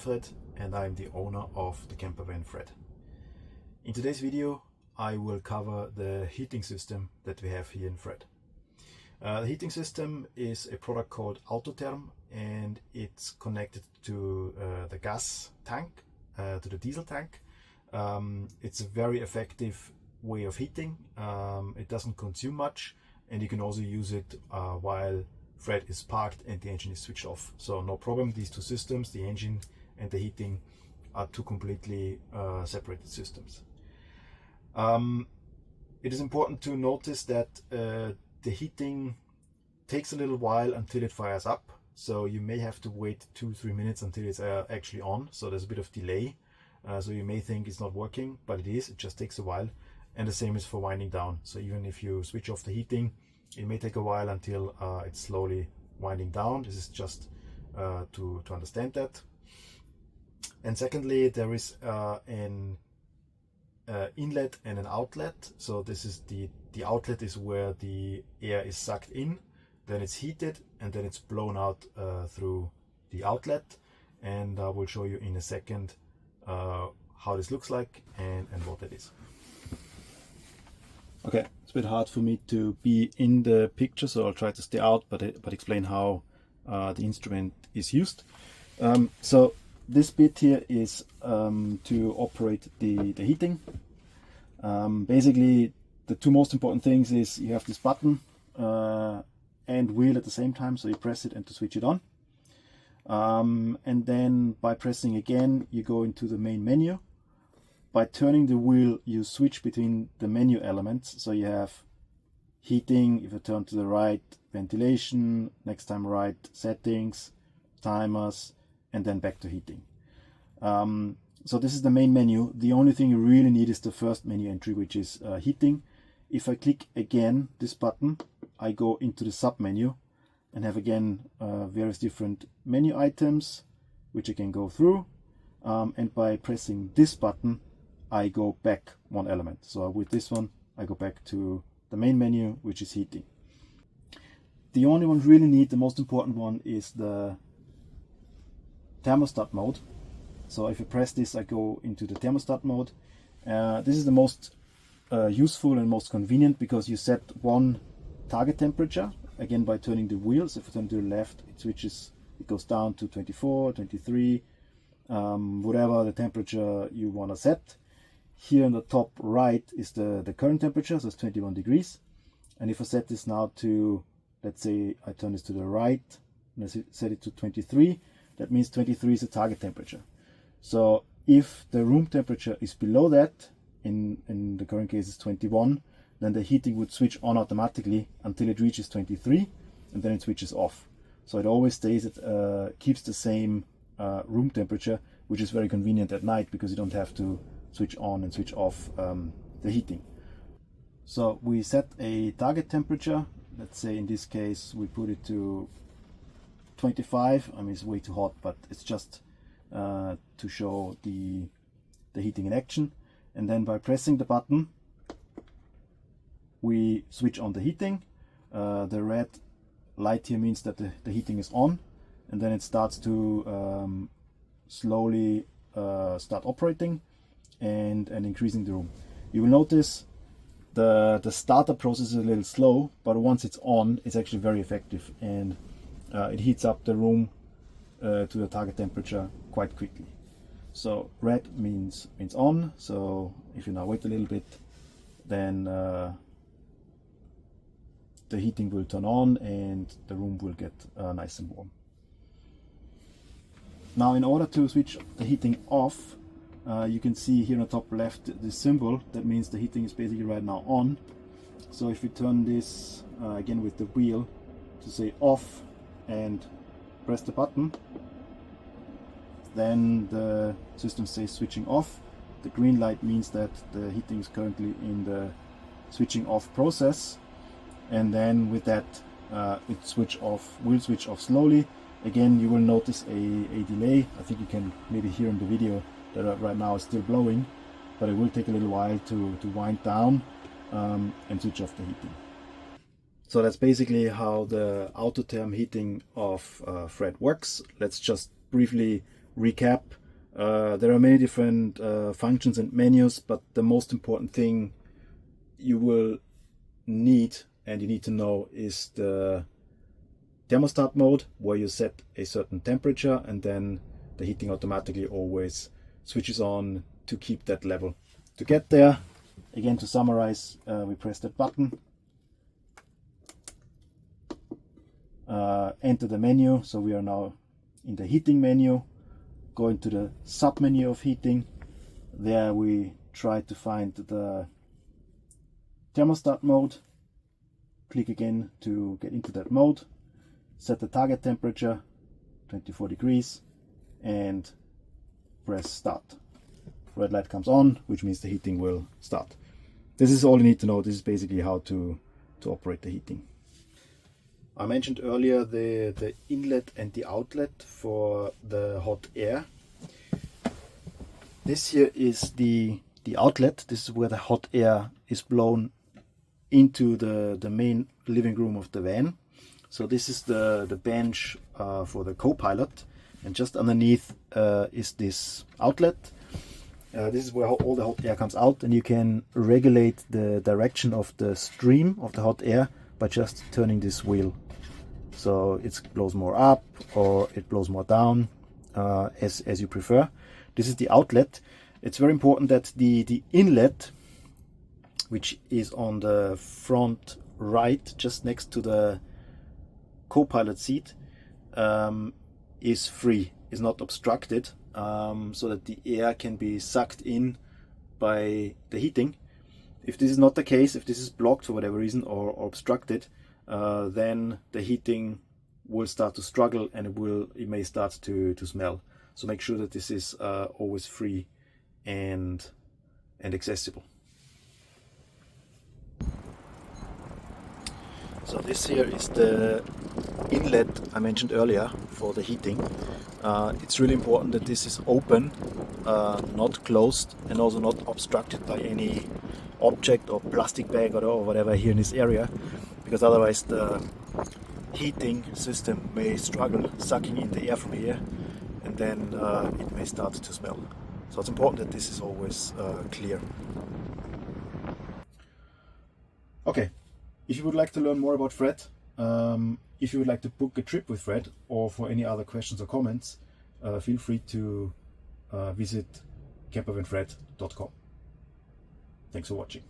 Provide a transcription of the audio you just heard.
Manfred and I'm the owner of the camper van Fred. In today's video I will cover the heating system that we have here in Fred. The heating system is a product called Autoterm and it's connected to the gas tank, to the diesel tank. It's a very effective way of heating. It doesn't consume much and you can also use it while Fred is parked and the engine is switched off. So no problem, these two systems, the engine and the heating, are two completely separated systems. It is important to notice that the heating takes a little while until it fires up. So you may have to wait 2-3 minutes until it's actually on. So there's a bit of delay. So you may think it's not working, but it is. It just takes a while. And the same is for winding down. So even if you switch off the heating, it may take a while until it's slowly winding down. This is just to understand that. And secondly, there is an inlet and an outlet. So this is the outlet is where the air is sucked in, then it's heated, and then it's blown out through the outlet. And I will show you in a second how this looks like and what it is. Okay, it's a bit hard for me to be in the picture, so I'll try to stay out, but explain how the instrument is used. So this bit here is to operate the heating. Basically, the two most important things is you have this button and wheel at the same time, so you press it and to switch it on. And then by pressing again, you go into the main menu. By turning the wheel, you switch between the menu elements. So you have heating, if you turn to the right, ventilation, next time right, settings, timers, and then back to heating. So this is the main menu. The only thing you really need is the first menu entry, which is heating. If I click again this button, I go into the sub menu and have again various different menu items, which I can go through. And by pressing this button, I go back one element. So with this one, I go back to the main menu, which is heating. The only one really need, the most important one, is the thermostat mode. So if I press this, I go into the thermostat mode. This is the most useful and most convenient because you set one target temperature, again by turning the wheels. If I turn to the left, it goes down to 24, 23, whatever the temperature you want to set. Here on the top right is the current temperature, so it's 21 degrees. And if I set this now to, let's say I turn this to the right and I set it to 23, that means 23 is the target temperature. So if the room temperature is below that, in the current case is 21, then the heating would switch on automatically until it reaches 23, and then it switches off. So it always stays, it keeps the same room temperature, which is very convenient at night because you don't have to switch on and switch off the heating. So we set a target temperature. Let's say in this case we put it to 25. I mean, it's way too hot, but it's just to show the heating in action. And then by pressing the button, we switch on the heating. The red light here means that the heating is on, and then it starts to slowly start operating and increasing the room. You will notice the startup process is a little slow, but once it's on, it's actually very effective, and it heats up the room to the target temperature quite quickly. So red means on. So if you now wait a little bit, then the heating will turn on and the room will get nice and warm. Now, in order to switch the heating off, you can see here on the top left this symbol. That means the heating is basically right now on. So if we turn this again with the wheel to say off and press the button, then the system says switching off. The green light means that the heating is currently in the switching off process, and then with that it will switch off slowly. Again, you will notice a delay. I think you can maybe hear in the video that right now is still blowing, but it will take a little while to wind down and switch off the heating. So that's basically how the Autoterm heating of Fred works. Let's just briefly recap. There are many different functions and menus, but the most important thing you will need and you need to know is the thermostat mode, where you set a certain temperature and then the heating automatically always switches on to keep that level. To get there, again, to summarize, we press that button, enter the menu, so we are now in the heating menu. Go into the sub menu of heating. There we try to find the thermostat mode. Click again to get into that mode. Set the target temperature, 24 degrees, and press start. Red light comes on, which means the heating will start. This is all you need to know. This is basically how to operate the heating. I mentioned earlier the inlet and the outlet for the hot air. This here is the outlet. This is where the hot air is blown into the main living room of the van. So this is the bench for the co-pilot, and just underneath is this outlet. This is where all the hot air comes out, and you can regulate the direction of the stream of the hot air by just turning this wheel. So it blows more up or it blows more down, as you prefer. This is the outlet. It's very important that the inlet, which is on the front right, just next to the co-pilot seat, is free, is not obstructed, so that the air can be sucked in by the heating. If this is not the case, if this is blocked for whatever reason or obstructed, then the heating will start to struggle and it may start to smell. So make sure that this is always free and accessible. So this here is the inlet I mentioned earlier for the heating. It's really important that this is open, not closed, and also not obstructed by any object or plastic bag or whatever here in this area, because otherwise the heating system may struggle sucking in the air from here, and then it may start to smell. So it's important that this is always clear. Okay. If you would like to learn more about Fred, if you would like to book a trip with Fred, or for any other questions or comments, feel free to visit campervanfred.com. Thanks for watching.